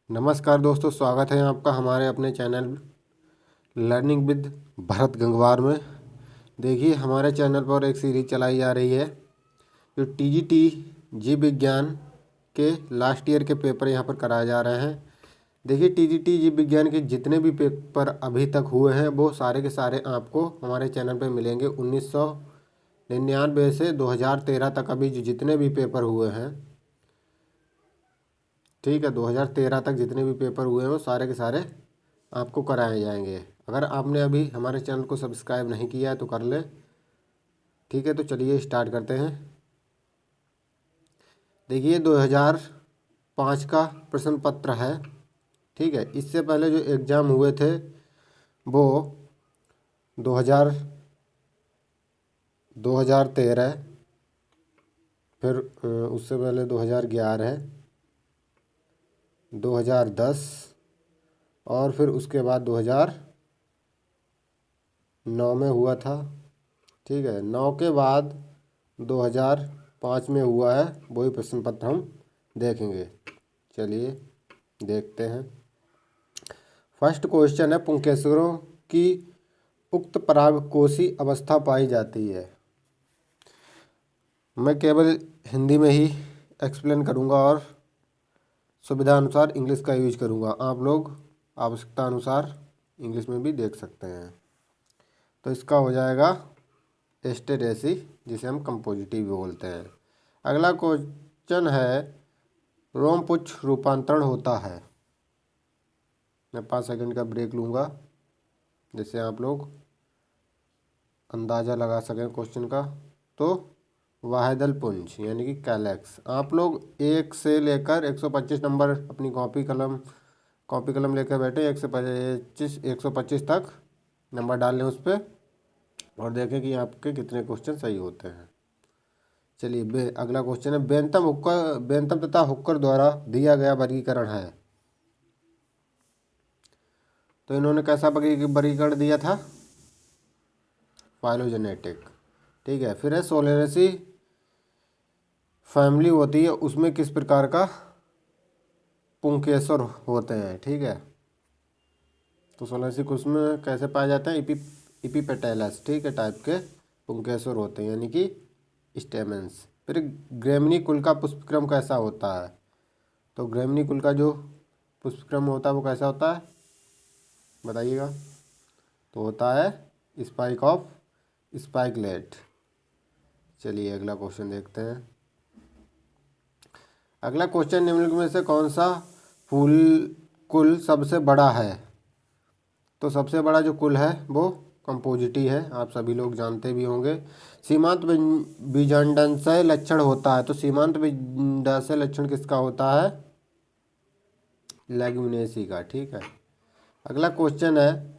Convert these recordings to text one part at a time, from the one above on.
नमस्कार दोस्तों, स्वागत है आपका हमारे अपने channel learning with Bharat Gangwar में। देखिए, हमारे चैनल पर एक सीरीज चलाई जा रही है जो टीजीटी जीव विज्ञान के लास्ट ईयर के पेपर यहाँ पर कराए जा रहे हैं। देखिए, टीजीटी जीव विज्ञान के जितने भी पेपर अभी तक हुए हैं वो सारे के सारे आपको हमारे चैनल पर मिलेंगे। 1999 से 2013 तक अभी जितने भी पेपर हुए हैं, ठीक है, 2013 तक जितने भी पेपर हुए हैं वो सारे के सारे आपको कराए जाएंगे। अगर आपने अभी हमारे चैनल को सब्सक्राइब नहीं किया है तो कर ले। ठीक है, तो चलिए स्टार्ट करते हैं। देखिए, 2005 का प्रश्न पत्र है। ठीक है, इससे पहले जो एग्ज़ाम हुए थे वो 2000 2013, फिर उससे पहले 2011, 2010 और फिर उसके बाद 2009 में हुआ था। ठीक है, 9 के बाद 2005 में हुआ है, वही प्रश्न पत्र हम देखेंगे। चलिए देखते हैं। फर्स्ट क्वेश्चन है, पुंकेसरों की उक्त परागकोशी अवस्था पाई जाती है। मैं केवल हिंदी में ही एक्सप्लेन करूंगा और सुविधा अनुसार इंग्लिश का यूज करूंगा। आप लोग आवश्यकता अनुसार इंग्लिश में भी देख सकते हैं। तो इसका हो जाएगा एस्टेरेसी, जिसे हम कंपोजिटिव बोलते हैं। अगला क्वेश्चन है, रोमपुच्छ रूपांतरण होता है। मैं 5 सेकंड का ब्रेक लूँगा जिससे आप लोग अंदाज़ा लगा सकें क्वेश्चन का। तो वाहिदल पुंज यानी कि कैलेक्स। आप लोग 1 से लेकर 125 नंबर अपनी कॉपी कलम लेकर बैठे। 125 तक नंबर डाल लें उस पर और देखें कि आपके कितने क्वेश्चन सही होते हैं। चलिए, अगला क्वेश्चन है, बेंतम तथा हुक्कर द्वारा दिया गया वर्गीकरण है। तो इन्होंने कैसा वर्गीकरण दिया था? फाइलोजेनेटिक। ठीक है, फिर है सोलेनेसी फैमिली होती है, उसमें किस प्रकार का पुंकेसर होते हैं। ठीक है, तो सोलेनेसी उसमें कैसे पाए जाते हैं? इपीपेटैलस, ठीक है, टाइप के पुंकेसर होते हैं यानी कि स्टेमेंस। फिर ग्रेमिनी कुल का पुष्पक्रम कैसा होता है? तो ग्रेमिनी कुल का जो पुष्पक्रम होता है वो कैसा होता है, बताइएगा। तो होता है स्पाइकलेट। चलिए अगला क्वेश्चन देखते हैं। अगला क्वेश्चन, निम्नलिखित में से कौन सा फूल कुल सबसे बड़ा है? तो सबसे बड़ा जो कुल है वो कंपोजिटी है, आप सभी लोग जानते भी होंगे। सीमांत बीजांडाशय लक्षण होता है। तो सीमांत बीजांडाशय लक्षण किसका होता है? लेग्यूमिनेसी का। ठीक है, अगला क्वेश्चन है,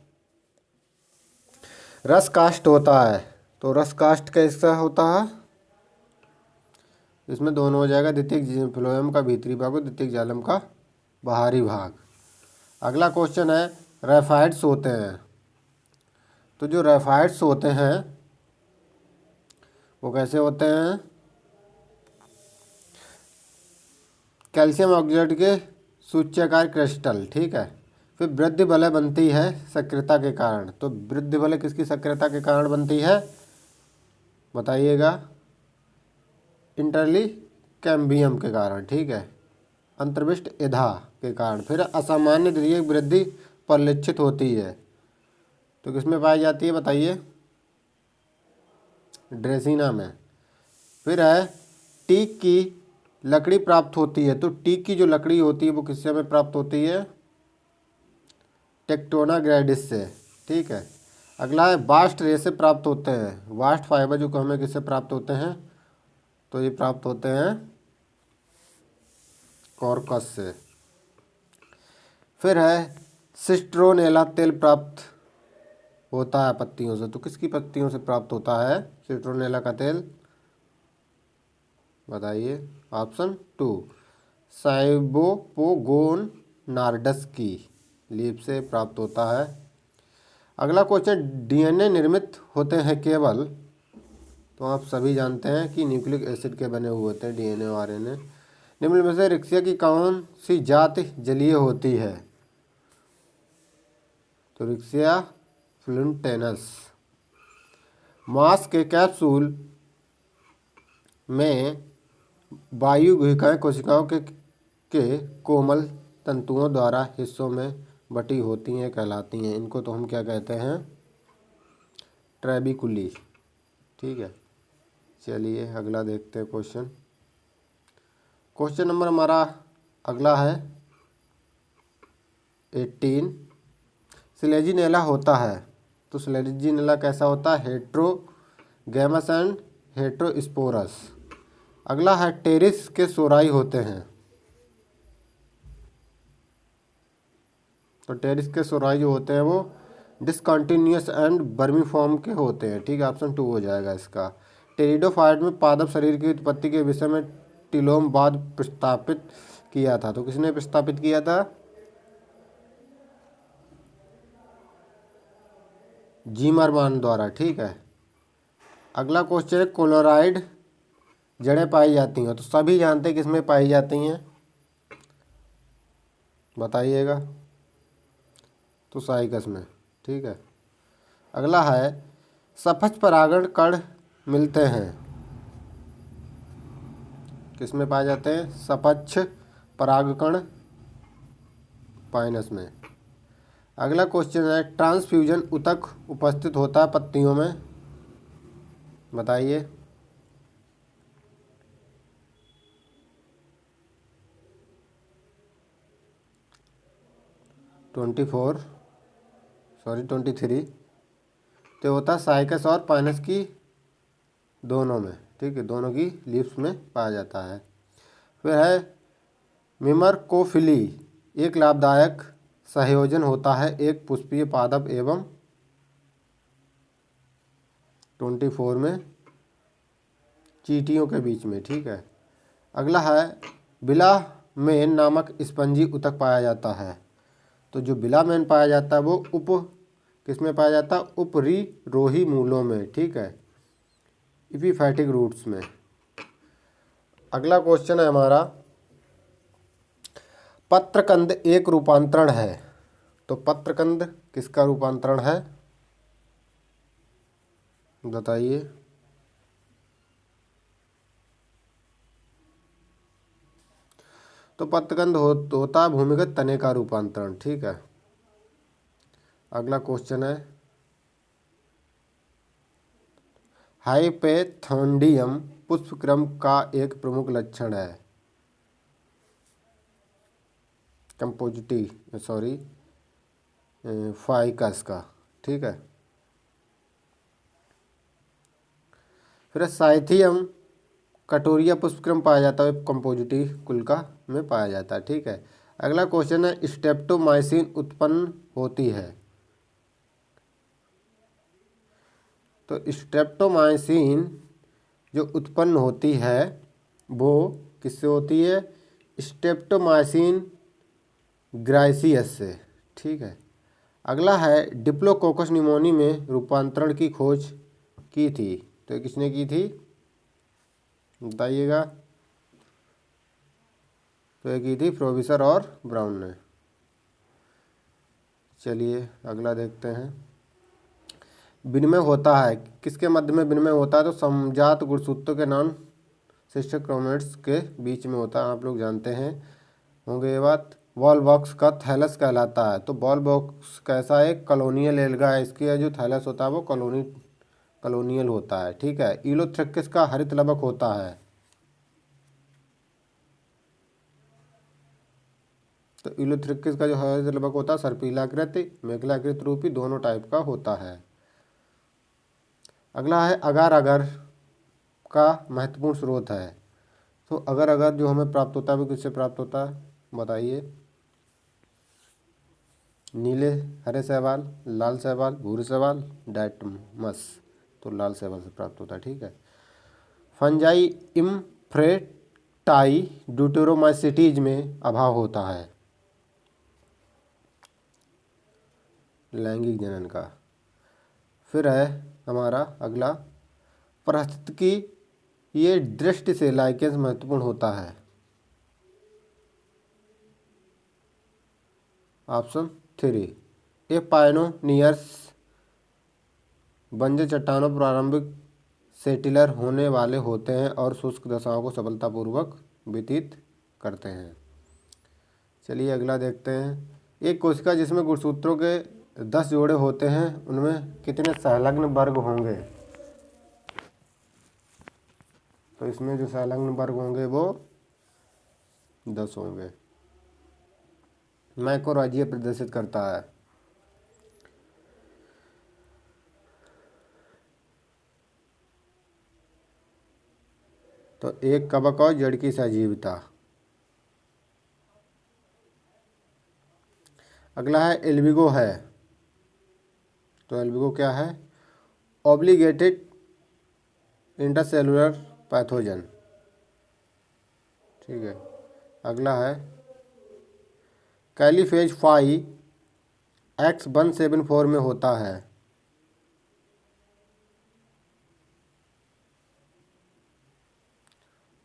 रस काष्ठ होता है। तो रस काष्ठ कैसा होता है? इसमें दोनों हो जाएगा, द्वितीयक फ्लोएम का भीतरी भाग और द्वितीयक जाइलम का बाहरी भाग। अगला क्वेश्चन है, रेफाइड्स होते हैं। तो जो रेफाइड्स होते हैं वो कैसे होते हैं? कैल्शियम ऑक्साइड के सूच्यकार क्रिस्टल। ठीक है, फिर वृद्धि वलय बनती है सक्रियता के कारण। तो वृद्धि वलय किसकी सक्रियता के कारण बनती है, बताइएगा? इंटरली कैम्बियम के कारण। ठीक है, अंतर्विष्ट इधा के कारण। फिर असामान्य द्वितीयक वृद्धि परिलक्षित होती है। तो किसमें पाई जाती है, बताइए? ड्रेसिना में। फिर है, टीक की लकड़ी प्राप्त होती है। तो टीक की जो लकड़ी होती है वो किससे हमें प्राप्त होती है? टेक्टोना ग्रैंडिस से। ठीक है, अगला है, बास्ट रे से प्राप्त होते हैं। बास्ट फाइबर जो हमें किससे प्राप्त होते हैं? तो ये प्राप्त होते हैं कॉर्कस से। फिर है, सिस्ट्रोनेला तेल प्राप्त होता है पत्तियों से। तो किसकी पत्तियों से प्राप्त होता है सिट्रोनेला का तेल, बताइए? ऑप्शन 2, साइबोपोगोन नार्डस की लीफ से प्राप्त होता है। अगला क्वेश्चन, डीएनए निर्मित होते हैं केवल। तो आप सभी जानते हैं कि न्यूक्लिक एसिड के बने हुए होते हैं डीएनए और आरएनए। निम्न में से रिक्सिया की कौन सी जाति जलीय होती है? तो रिक्सिया फ्लुंटेनस। मांस के कैप्सूल में वायु गुहिकाएं कोशिकाओं के कोमल तंतुओं द्वारा हिस्सों में बटी होती हैं कहलाती हैं। इनको तो हम क्या कहते हैं? ट्रेबिकुली। ठीक है, चलिए अगला देखते हैं क्वेश्चन। क्वेश्चन नंबर हमारा अगला है 18। स्लेजिनेला होता है, तो स्लेजिनेला कैसा होता है? हेट्रोगैमस एंड हेट्रोस्पोरस। अगला है टेरिस के सोराई होते हैं, तो टेरिस के सोराई जो होते हैं वो डिसकंटिन्यूअस एंड वर्मीफॉर्म के होते हैं। ठीक है, ऑप्शन 2 हो जाएगा इसका। टेरिडोफाइट में पादप शरीर की उत्पत्ति के विषय में टिलोम बाद प्रस्तापित किया था, तो किसने प्रस्तापित किया था? जीमरमान द्वारा। ठीक है, अगला क्वेश्चन है क्लोराइड जड़ें पाई जाती हैं, तो सभी जानते हैं किसमें पाई जाती हैं, बताइएगा? तो साइकस में। ठीक है, अगला है सफच परागण कण मिलते हैं, किसमें पाए जाते हैं? सपक्ष परागकण पाइनस में। अगला क्वेश्चन है ट्रांसफ्यूजन ऊतक उपस्थित होता है पत्तियों में, बताइए? ट्वेंटी थ्री तो होता है साइकस और पाइनस की दोनों में। ठीक है, दोनों की लीव्स में पाया जाता है। फिर है मिमरकोफिली एक लाभदायक संयोजन होता है एक पुष्पीय पादप एवं 24 में चींटियों के बीच में। ठीक है, अगला है बिलामेन नामक स्पंजी ऊतक पाया जाता है, तो जो बिलामेन पाया जाता है वो किसमें पाया जाता है? उपरिरोही मूलों में। ठीक है, इपीफैटिक रूट्स में। अगला क्वेश्चन है हमारा पत्रकंद एक रूपांतरण है, तो पत्रकंद किसका रूपांतरण है, बताइए? तो पत्रकंद होता है भूमिगत तने का रूपांतरण। ठीक है, अगला क्वेश्चन है हाइपेथोंडियम पुष्पक्रम का एक प्रमुख लक्षण है फाइकस का। ठीक है, फिर साइथियम कटोरिया पुष्पक्रम पाया जाता है कंपोजिटी कुल का में पाया जाता है। ठीक है, अगला क्वेश्चन है स्टेप्टोमाइसिन उत्पन्न होती है, तो स्ट्रेप्टोमाइसिन जो उत्पन्न होती है वो किससे होती है? स्ट्रेप्टोमाइसिन ग्राइसियस से। ठीक है, अगला है डिप्लोकोकस निमोनी में रूपांतरण की खोज की थी, तो ये किसने की थी, बताइएगा? तो ये की थी प्रोफेसर और ब्राउन ने। चलिए अगला देखते हैं। विनिमय होता है, किसके मध्य में विनिमय होता है? तो समजात गुणसूत्रों के नॉन सिस्टर क्रोमेट्स के बीच में होता है, आप लोग जानते हैं होंगे ये बात। बॉल बॉक्स का थैलस कहलाता है, तो बॉल बॉक्स कैसा है? कॉलोनियल एल्गा है, इसकी जो थैलस होता है वो कॉलोनियल होता है। ठीक है, इलोथ्रिक्स का हरित लवक होता है, तो इलोथ्रिक्स का जो हरित लवक होता है सर्पिलाकृति मेघलाकृत रूपी दोनों टाइप का होता है। अगला है अगर अगर का महत्वपूर्ण स्रोत है, तो अगर अगर जो हमें प्राप्त होता है वो किससे प्राप्त होता है, बताइए? नीले हरे शैवाल, लाल शैवाल, भूरे शैवाल, डायटमस, तो लाल शैवाल से प्राप्त होता है। ठीक है, फंजाई इम्फ्रेटाई ड्यूटेरोमाइसिटीज में अभाव होता है लैंगिक जनन का। फिर है हमारा अगला पारिस्थितिकी ये दृष्टि से लाइकेंस महत्वपूर्ण होता है, ऑप्शन 3। ये पायनोनियर्स बंजर चट्टानों प्रारंभिक सेटिलर होने वाले होते हैं और शुष्क दशाओं को सफलतापूर्वक व्यतीत करते हैं। चलिए अगला देखते हैं। एक कोशिका जिसमें गुणसूत्रों के 10 जोड़े होते हैं उनमें कितने संलग्न वर्ग होंगे? तो इसमें जो संलग्न वर्ग होंगे वो 10 होंगे। मैक्रोराज्यीय प्रदर्शित करता है। तो एक कवक और जड़ की सजीवता। अगला है एल्बिगो है। तो एल्बिगो क्या है? Obligated intercellular pathogen. ठीक है। अगला है कैलीफेज 5X174 में होता है।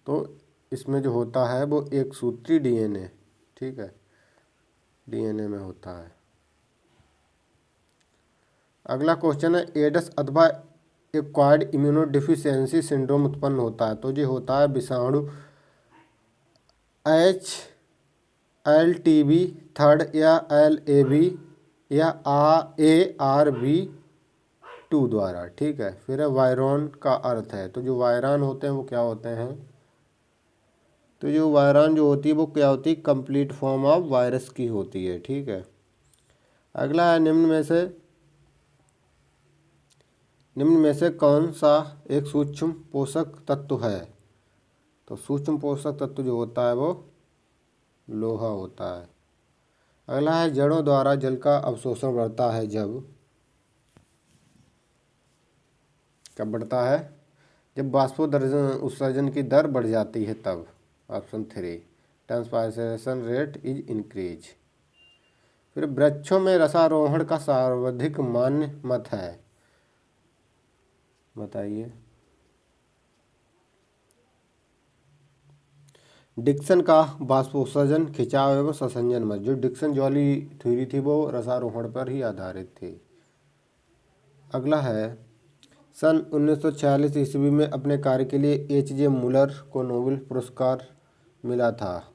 तो इसमें जो होता है वो एक सूत्री डीएनए, ठीक है, डीएनए में होता है। अगला क्वेश्चन है एड्स अथवा एक्वायर्ड इम्यूनोडिफिशियंसी सिंड्रोम उत्पन्न होता है। तो ये होता है विषाणु HLTB थर्ड या LAB या ARB2 द्वारा। ठीक है। फिर है वायरॉन का अर्थ है। तो जो वायरॉन होते हैं वो क्या होते हैं? तो जो वायरॉन जो होती है वो क्या होती है? कंप्लीट फॉर्म ऑफ वायरस की होती है। ठीक है। अगला है निम्न में से कौन सा एक सूक्ष्म पोषक तत्व है? तो सूक्ष्म पोषक तत्व जो होता है वो लोहा होता है। अगला है जड़ों द्वारा जल का अवशोषण बढ़ता है कब बढ़ता है? जब वाष्पोत्सर्जन उत्सर्जन की दर बढ़ जाती है तब। Option 3 transpiration rate is increase. फिर वृक्षों में रसारोहण का सर्वाधिक मान्य मत है, बताइए। डिक्सन का वाष्पोत्सर्जन, खिंचाव एवं संसंजन मत। जो डिक्सन जॉली थ्योरी थी वो रसारोहण पर ही आधारित थी। अगला है सन 1946 ईस्वी में अपने कार्य के लिए H.J. मुलर को नोबेल पुरस्कार मिला था।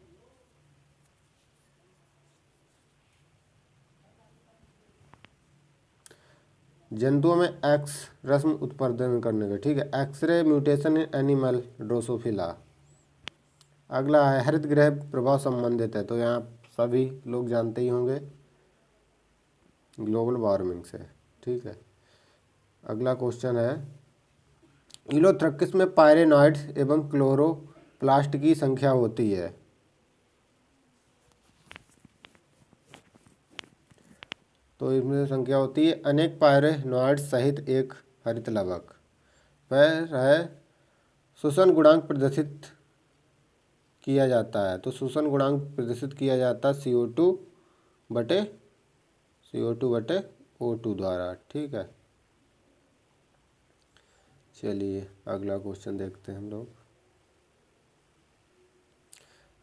जंतुओं में एक्स रश्मि उत्पादन करने का। ठीक है। X-ray mutation in animal drosophila. अगला है हरित गृह प्रभाव संबंधित है। तो यहाँ सभी लोग जानते ही होंगे, ग्लोबल वार्मिंग से। ठीक है। अगला क्वेश्चन है इलोथ्रकिस में पायरेनॉइड्स एवं क्लोरोप्लास्ट की संख्या होती है। तो इसमें संख्या होती है अनेक पायरेनॉइड्स सहित एक हरित लवक। वह है शोषण गुणांक प्रदर्शित किया जाता है। तो शोषण गुणांक प्रदर्शित किया जाता है CO2 बटे O2 द्वारा। ठीक है। चलिए अगला क्वेश्चन देखते हैं हम लोग।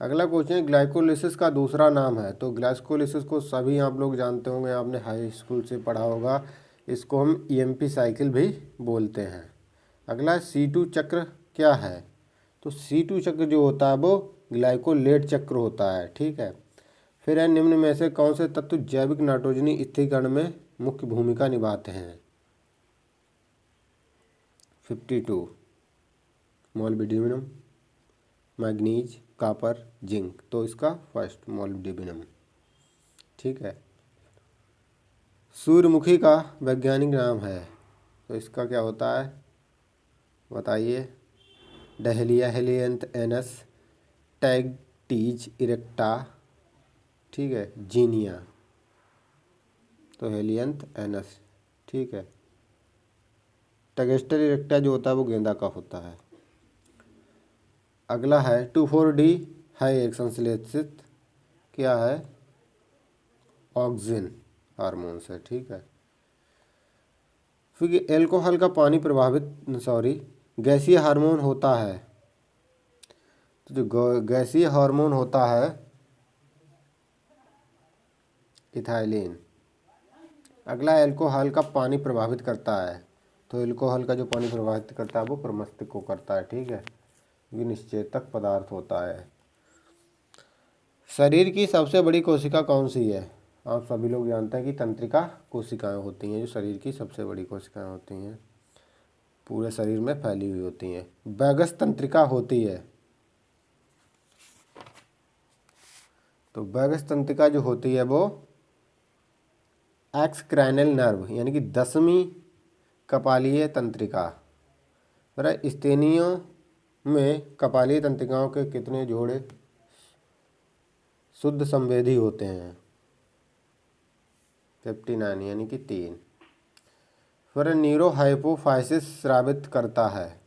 अगला क्वेश्चन ग्लाइकोलिसिस का दूसरा नाम है। तो ग्लाइकोलिसिस को सभी आप लोग जानते होंगे, आपने हाई स्कूल से पढ़ा होगा। इसको हम EMP साइकिल भी बोलते हैं। अगला C2 चक्र क्या है? तो C2 चक्र जो होता है वो ग्लाइकोलेट चक्र होता है। ठीक है। फिर है निम्न में से कौन से तत्व जैविक नाइट्रोजनी स्थिरीकरण में मुख्य भूमिका निभाते हैं? 52 मोलिब्डेनम, मैग्नीज, कॉपर, जिंक। तो इसका फर्स्ट मोलिब्डेनम। ठीक है। सूर्यमुखी का वैज्ञानिक नाम है। तो इसका क्या होता है बताइए। डहेलिया हेलियंथ एनस, टैगटीज इरेक्टा, ठीक है, जीनिया। तो हेलियंथ एनस। ठीक है। टैगेस्टर इरेक्टा जो होता है वो गेंदा का होता है। अगला है 2,4-D है एक संश्लेषित क्या है? ऑक्सिन हार्मोन से। ठीक है। फिर एल्कोहल का पानी गैसीय हार्मोन होता है। तो जो गैसीय हार्मोन होता है इथाइलिन। अगला, अल्कोहल का पानी प्रभावित करता है, तो अल्कोहल का जो पानी प्रभावित करता है वो प्रमस्तिष्क को करता है, ठीक है, ये निश्चेतक पदार्थ होता है। शरीर की सबसे बड़ी कोशिका कौन सी है? आप सभी लोग जानते हैं कि तंत्रिका कोशिकाएं होती हैं, जो शरीर की सबसे बड़ी कोशिकाएं होती हैं, पूरे शरीर में फैली हुई होती हैं। वैगस तंत्रिका होती है, तो वैगस तंत्रिका जो होती है वो एक्सक्रैनियल नर्व यानी कि 10वीं कपालीय तंत्रिका। स्तनियों में कपालीय तंत्रिकाओं के कितने जोड़े शुद्ध संवेदी होते हैं? 59 यानी कि 3। फिर न्यूरोहाइपोफाइसिस स्रावित करता है?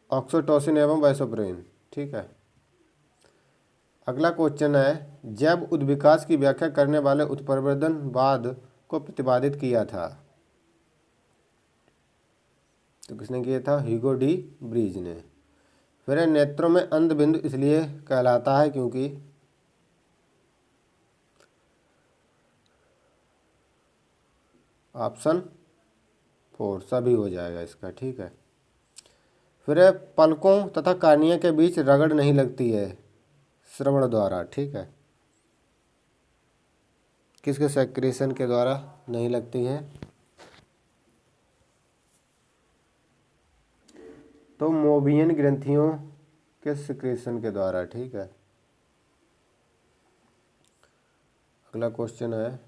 ऑक्सीटोसिन एवं वैसोप्रेन, ठीक है। अगला क्वेश्चन है, जैव उद्विकास की व्याख्या करने वाले उत्परिवर्तनवाद को प्रतिपादित किया था? तो किसने किया था? ह्यूगो डी ब्रीज ने। फिर नेत्रों में अंध बिंदु इसलिए कहलाता है क्योंकि? ऑप्शन 4 सभी हो जाएगा इसका, ठीक है। फिर पलकों तथा कार्निया के बीच रगड़ नहीं लगती है श्रवण द्वारा, ठीक है। किसके सेक्रेशन के द्वारा नहीं लगती है? तो मोबियन ग्रंथियों के सिक्रेशन के द्वारा, ठीक है। अगला क्वेश्चन है,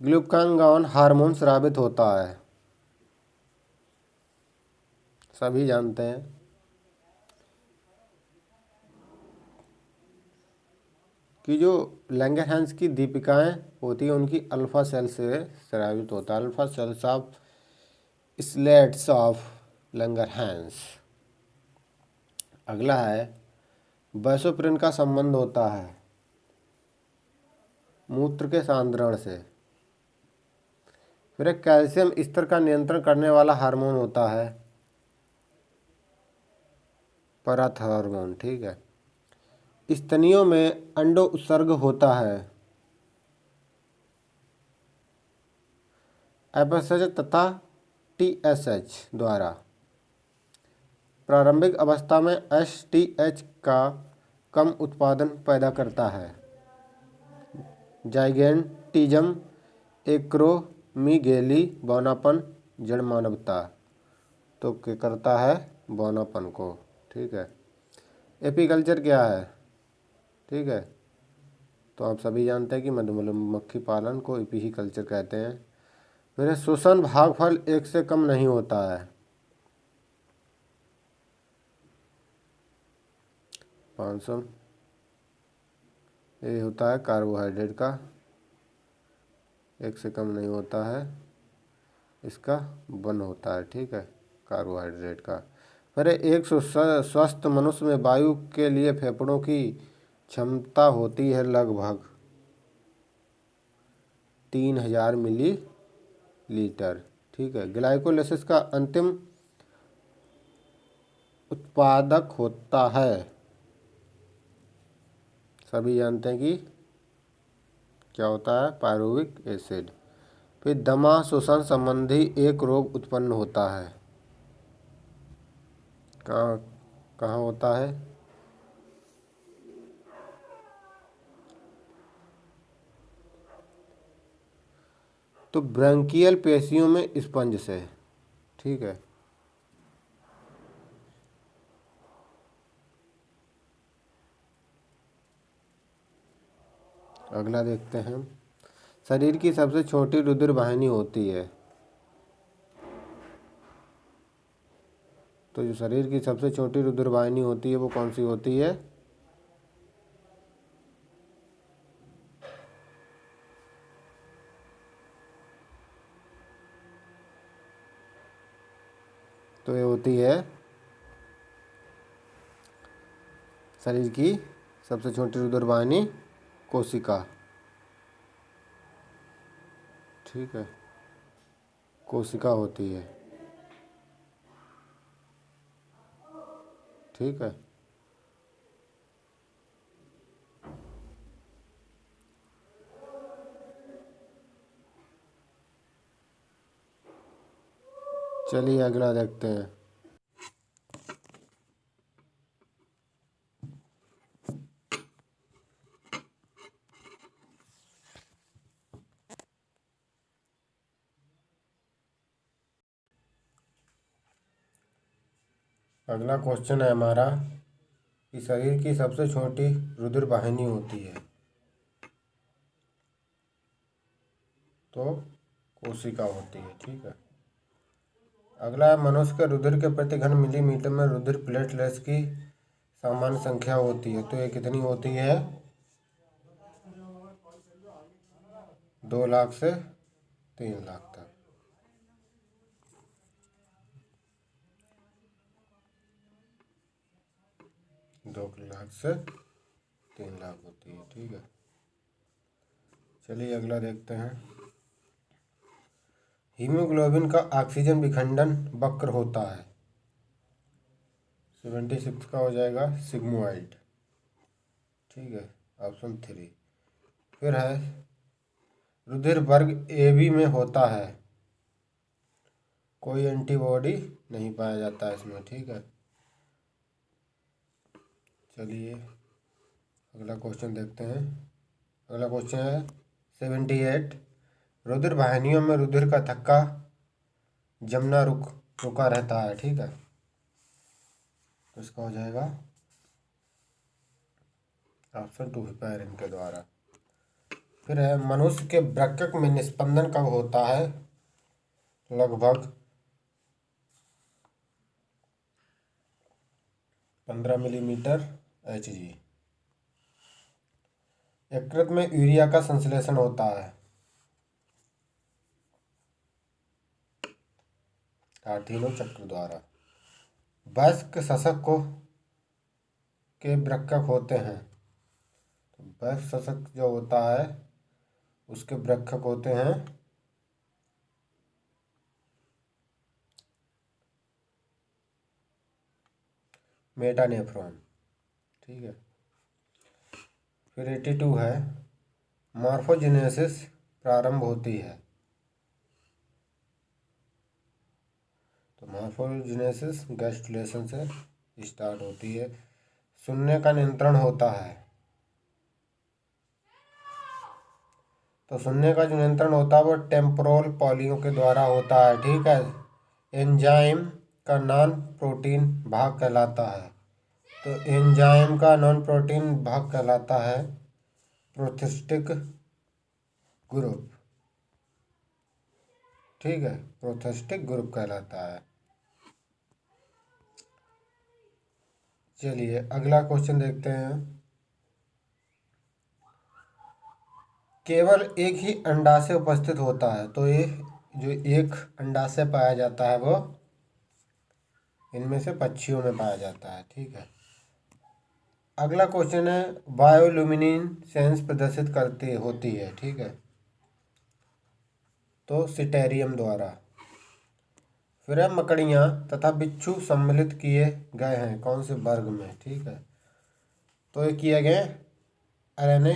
ग्लूकागॉन हार्मोन स्रावित होता है? सभी जानते हैं कि जो लैंगरहैंस की दीपिकाएं होती हैं उनकी अल्फा सेल से स्रावित होता है, alpha cells of slates of Langerhans. अगला है, वैसोप्रिन का संबंध होता है मूत्र के सांद्रण से। फिर एक कैल्शियम स्तर का नियंत्रण करने वाला हार्मोन होता है पैराथॉर्मोन, ठीक है। स्तनियों में अंडो उत्सर्ग होता है एफएसएच तथा टीएसएच द्वारा। प्रारंभिक अवस्था में एसटीएच का कम उत्पादन पैदा करता है जाइगेंटिज्म, एक्रोमीगेली, बौनापन, जड़ मानवता। तो क्या करता है? बौनापन को, ठीक है। एपीकल्चर क्या है? ठीक है, तो आप सभी जानते हैं कि मधुमक्खी पालन को एपीकल्चर कहते हैं। फिर श्वसन भागफल 1 से कम नहीं होता है? 500। ये होता है कार्बोहाइड्रेट का, 1 से कम नहीं होता है, इसका 1 होता है, ठीक है, कार्बोहाइड्रेट का। फिर एक स्वस्थ मनुष्य में वायु के लिए फेफड़ों की क्षमता होती है लगभग 3000 मिलीलीटर, ठीक है। ग्लाइकोलाइसिस का अंतिम उत्पादक होता है? सभी जानते हैं कि क्या होता है? Pyruvic acid. फिर दमा श्वसन संबंधी एक रोग उत्पन्न होता है? कहाँ कहाँ होता है? तो ब्रंकियल पेशियों में स्पंज से, ठीक है। अगला देखते हैं, शरीर की सबसे छोटी रुधिर वाहिनी होती है? तो जो शरीर की सबसे छोटी रुधिर वाहिनी होती है वो कौन सी होती है? तो ये होती है शरीर की सबसे छोटी रुधिर वाहिनी कोशिका, ठीक है। कोशिका होती है। ठीक है। चलिए अगला देखते हैं। अगला क्वेश्चन है हमारा कि शरीर की सबसे छोटी रुधिर वाहिनी होती है तो कोशिका होती है। ठीक है। अगला है मनुष्य के रुधिर के प्रति घन मिलीमीटर में रुधिर प्लेटलेट्स की सामान्य संख्या होती है तो ये कितनी होती है? 2 लाख से 3 लाख तक। 2 लाख से 3 लाख होती है। ठीक है। चलिए अगला देखते हैं। हीमोग्लोबिन का ऑक्सीजन विखंडन वक्र होता है। 76 का हो जाएगा सिग्मोइड। ठीक है। ऑप्शन 3। फिर है रुधिर वर्ग ए बी में होता है, कोई एंटीबॉडी नहीं पाया जाता है इसमें। ठीक है। चलिए अगला क्वेश्चन देखते हैं। अगला क्वेश्चन है 78। रुधिर वाहिनियों में रुधिर का थक्का जमना रुका रहता है। ठीक है। तो इसका हो जाएगा ऑप्शन 2 हेपेरिन के द्वारा। फिर है मनुष्य के वृक्क में निस्पंदन कब होता है? लगभग 15 मिलीमीटर Hg। यकृत में यूरिया का संश्लेषण होता है कार्टिनो चक्र द्वारा। वयस्क शशक के वृक्क होते हैं तो वयस्क शशक जो होता है उसके वृक्क होते हैं मेटानेफ्रॉन। ठीक है। फिर 82 है मॉर्फोजेनेसिस प्रारंभ होती है तो मॉर्फोजेनेसिस गैस्ट्रुलेशन से स्टार्ट होती है। सुनने का नियंत्रण होता है तो सुनने का जो नियंत्रण होता है वो टेम्पोरल पॉलियों के द्वारा होता है। ठीक है। एंजाइम का नॉन प्रोटीन भाग कहलाता है तो एंजाइम का नॉन प्रोटीन भाग कहलाता है प्रोस्थेटिक ग्रुप। ठीक है। प्रोस्थेटिक ग्रुप कहलाता है। चलिए अगला क्वेश्चन देखते हैं। केवल एक ही अंडाशय उपस्थित होता है तो ये जो एक अंडाशय पाया जाता है वो इनमें से पक्षियों में पाया जाता है। ठीक है। अगला क्वेश्चन है बायोल्यूमिनेसेंस प्रदर्शित करती होती है। ठीक है। तो सिटेरियम द्वारा। फिर है मकड़ियाँ तथा बिच्छू सम्मिलित किए गए हैं कौन से वर्ग में? ठीक है। तो ये किए गए अरेने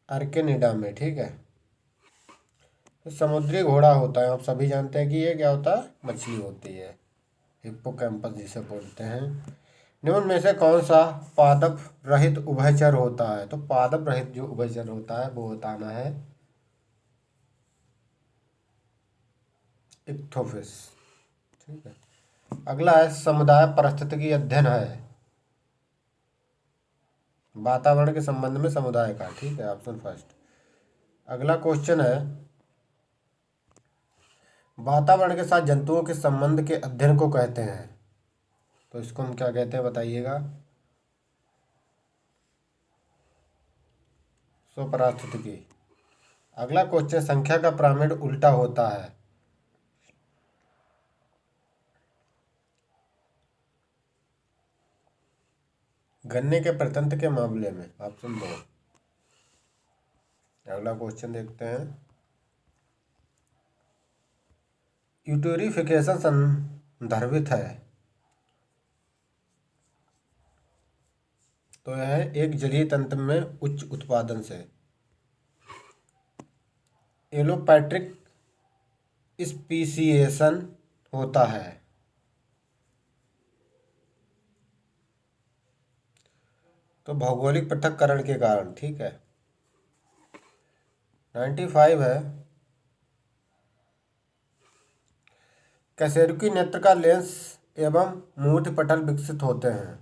आर्केनिडा में। ठीक है। तो समुद्री घोड़ा होता है, आप सभी जानते हैं कि ये क्या होता है? मछली होती है, हिप्पोकैम्पस जिसे बोलते हैं। निम्न में से कौन सा पादप रहित उभयचर होता है? तो पादप रहित जो उभयचर होता है वो बताना है इक्थोफिस। ठीक है। अगला है समुदाय पारिस्थितिकी अध्ययन है वातावरण के संबंध में समुदाय का। ठीक है। Option first. अगला क्वेश्चन है वातावरण के साथ जंतुओं के संबंध के अध्ययन को कहते हैं तो इसको हम क्या कहते हैं बताइएगा? स्वपरास्थितिकी। अगला क्वेश्चन संख्या का पिरामिड उल्टा होता है गन्ने के प्रतंत्र के मामले में। ऑप्शन 2। अगला क्वेश्चन देखते हैं। यूटोरिफिकेशन संदर्भित है तो यह एक जलीय तंत्र में उच्च उत्पादन से। एलोपैट्रिक स्पीसिएशन होता है तो भौगोलिक पृथक्करण के कारण। ठीक है, 95 है। कशेरुकी नेत्र का लेंस एवं मूर्ति पटल विकसित होते हैं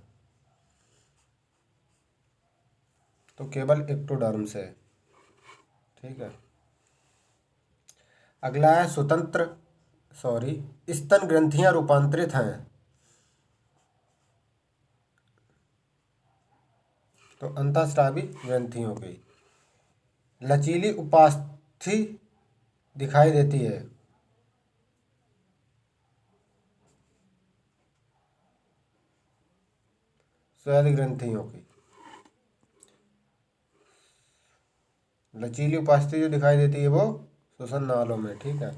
तो केवल एक्टोडर्म से। ठीक है, अगला है स्तन ग्रंथियां रूपांतरित हैं तो अंतःस्रावी ग्रंथियों की। लचीली उपास्थि दिखाई देती है स्वेद ग्रंथियों की। लचीली उपास्थि जो दिखाई देती है वो श्वसन नालों में। ठीक है,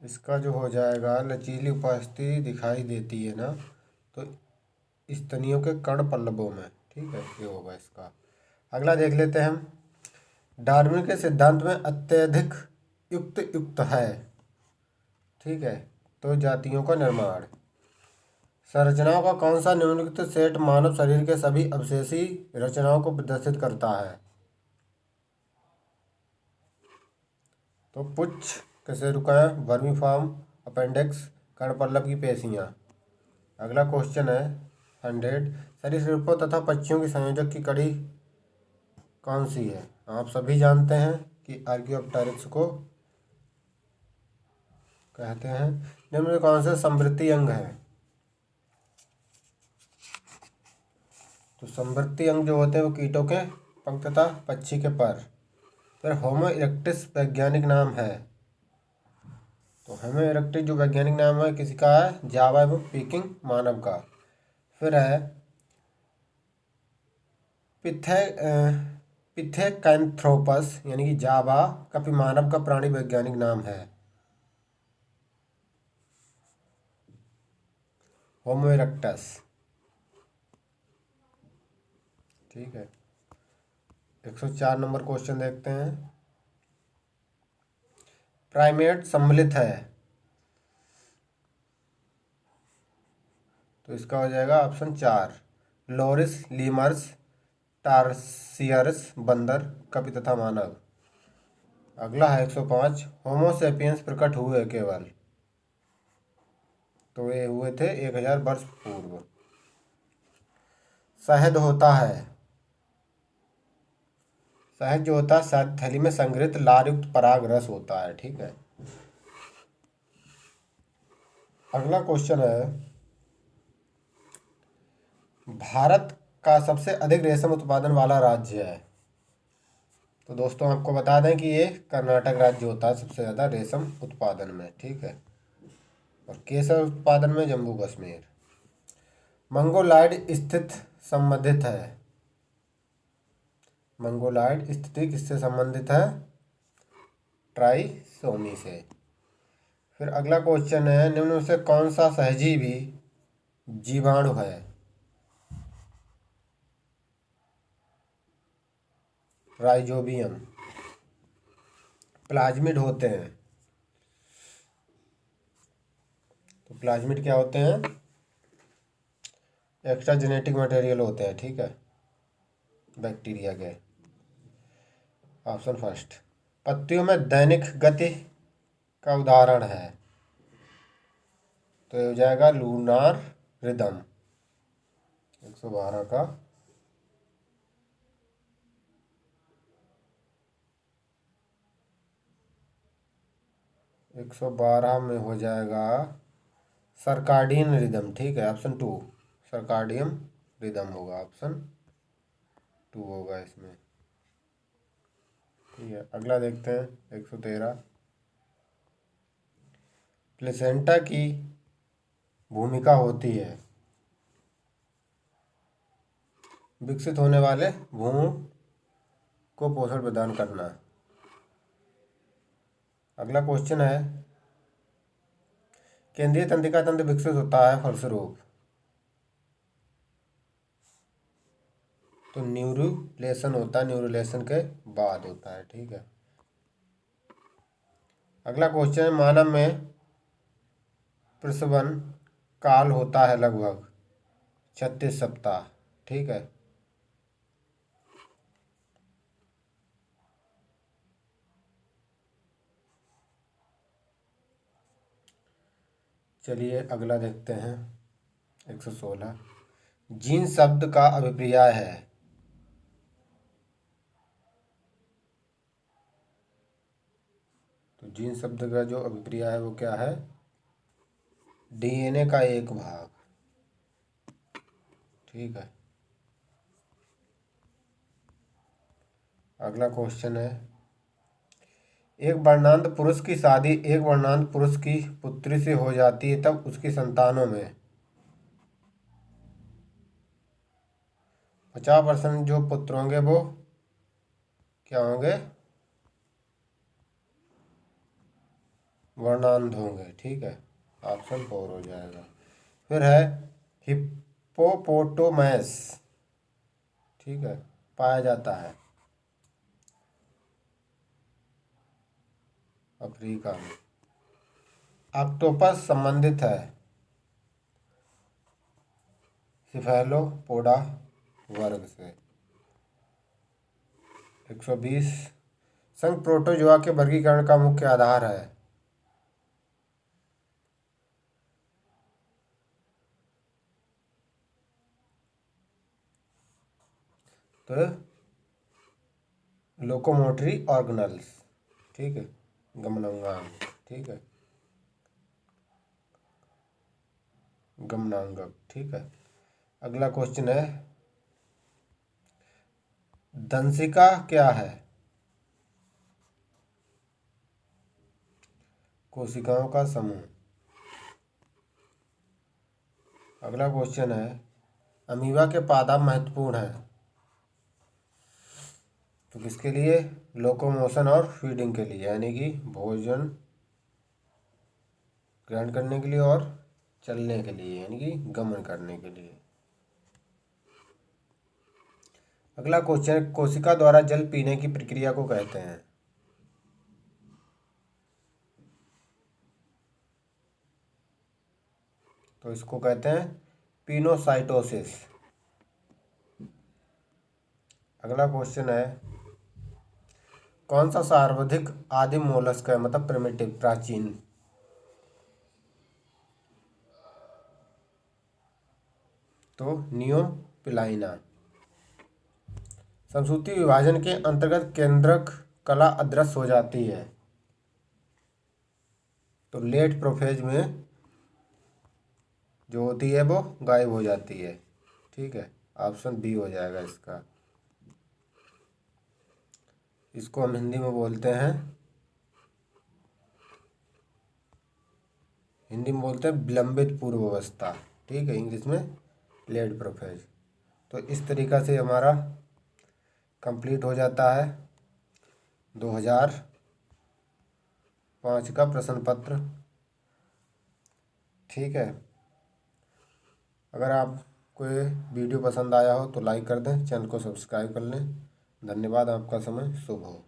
इसका जो हो जाएगा लचीली उपास्थि दिखाई देती है ना तो स्तनियों के कर्ण पल्लवों में। ठीक है, ये होगा इसका। अगला देख लेते हैं हम। डार्विन के सिद्धांत में अत्यधिक युक्त है। ठीक है, तो जातियों का निर्माण। संरचनाओं का कौन सा निम्नलिखित सेट मानव शरीर के सभी अवशेषी रचनाओं को प्रदर्शित करता है? तो पुच्छ, कशेरुकाएं, वर्मीफॉर्म, अपेंडिक्स, कर्णपल्लव की पेशियां। अगला क्वेश्चन है 100। सरीसृपों तथा पक्षियों की संयोजक की कड़ी कौन सी है? आप सभी जानते हैं कि आर्कियोप्टेरिक्स को कहते हैं। निम्न में कौन से समवृत्तीय अंग है? तो समवृत्तीय अंग जो होते हैं वो कीटों के पंख तथा पक्षी के पर। फिर होमो इरेक्टिस वैज्ञानिक नाम है तो होमो इरेक्टिस जो वैज्ञानिक नाम है किसी का है? जावा एवं पीकिंग मानव का। फिर है पिथे पिथेकैंथ्रोपस यानी कि जावा कपि मानव का प्राणी वैज्ञानिक नाम है होमो इरेक्टस। ठीक है, 104 नंबर क्वेश्चन देखते हैं। प्राइमेट सम्मिलित है तो इसका हो जाएगा ऑप्शन 4 लोरिस, लीमर्स, टार्सियरस बंदर, कपि तथा मानव। अगला है 105। होमो सेपियंस प्रकट हुए केवल तो ये हुए थे 1000 वर्ष पूर्व। शहद होता है, शहद जो होता है शहद थैली में संग्रहित लारयुक्त पराग रस होता है। ठीक है, अगला क्वेश्चन है भारत का सबसे अधिक रेशम उत्पादन वाला राज्य है। तो दोस्तों आपको बता दें कि ये कर्नाटक राज्य होता है सबसे ज़्यादा रेशम उत्पादन में। ठीक है, और केसर उत्पादन में जम्मू कश्मीर। मंगोलायड स्थित संबंधित है। मंगोलायड स्थिति किससे संबंधित है? ट्राइसोमी से। फिर अगला क्वेश्चन है निम्न में से कौन सा सहजीवी जीवाणु है? राइजोबियम। प्लाज्मिड होते हैं तो प्लाज्मिड क्या होते हैं? एक्स्ट्रा जेनेटिक मटेरियल होते हैं। ठीक है, बैक्टीरिया के। Option first. पत्तियों में दैनिक गति का उदाहरण है तो ये हो जाएगा लूनार रिदम 112 का। 112 में हो जाएगा सर्काडियन रिदम। ठीक है, ऑप्शन 2 सर्काडियम रिदम होगा, ऑप्शन 2 होगा इसमें। ठीक है, अगला देखते हैं 113। प्लेसेंटा की भूमिका होती है विकसित होने वाले भ्रूण को पोषण प्रदान करना। अगला क्वेश्चन है, केंद्रीय तंत्रिका तंत्र विकसित होता है फलस्वरूप। तो न्यूरुलेशन होता है, न्यूरुलेशन के बाद होता है। ठीक है। अगला क्वेश्चन है, मानव में प्रसवन काल होता है लगभग 36 सप्ताह। ठीक है। चलिए अगला देखते हैं, 116। जीन शब्द का अभिप्राय है। तो जीन शब्द का जो अभिप्राय है वो क्या है? डीएनए का एक भाग। ठीक है। अगला क्वेश्चन है, एक वर्णांत पुरुष की शादी एक वर्णांत पुरुष की पुत्री से हो जाती है, तब उसकी संतानों में 50% जो पुत्र होंगे वो क्या होंगे? वर्णांध होंगे। ठीक है। ऑप्शन 4 हो जाएगा। फिर है हिप्पोपोटामस। ठीक है। पाया जाता है अफ्रीका में। ऑक्टोपस संबंधित है सिफेलोपोडा वर्ग से। 120। संघ प्रोटोजोआ के वर्गीकरण का मुख्य आधार है। तो लोकोमोटरी ऑर्गेनल्स। ठीक है। गमनांगांग। ठीक है। गमनांगक। ठीक है। अगला क्वेश्चन है, दंशिका क्या है? कोशिकाओं का समूह। अगला क्वेश्चन है, अमीबा के पादप महत्वपूर्ण है। तो किसके लिए? लोकोमोशन और फीडिंग के लिए, यानी कि भोजन ग्रहण करने के लिए और चलने के लिए, यानी कि गमन करने के लिए। अगला क्वेश्चन, कोशिका द्वारा जल पीने की प्रक्रिया को कहते हैं। तो इसको कहते हैं पिनोसाइटोसिस। अगला क्वेश्चन है, कौन सा सर्वाधिक आदिम मोलस्क है, मतलब प्रिमिटिव, प्राचीन? तो नियोपिलाइना। संसूति विभाजन के अंतर्गत केंद्रक कला अदृश्य हो जाती है। तो लेट प्रोफेज में जो होती है वो गायब हो जाती है। ठीक है। ऑप्शन बी हो जाएगा इसका। इसको हम हिंदी में बोलते हैं, विलंबित पूर्व अवस्था। ठीक है। इंग्लिश में लेट प्रोफेज। तो इस तरीक़ा से हमारा कंप्लीट हो जाता है 2005 का प्रश्न पत्र। ठीक है। अगर आपको ये वीडियो पसंद आया हो तो लाइक कर दें, चैनल को सब्सक्राइब कर लें। धन्यवाद। आपका समय शुभ हो।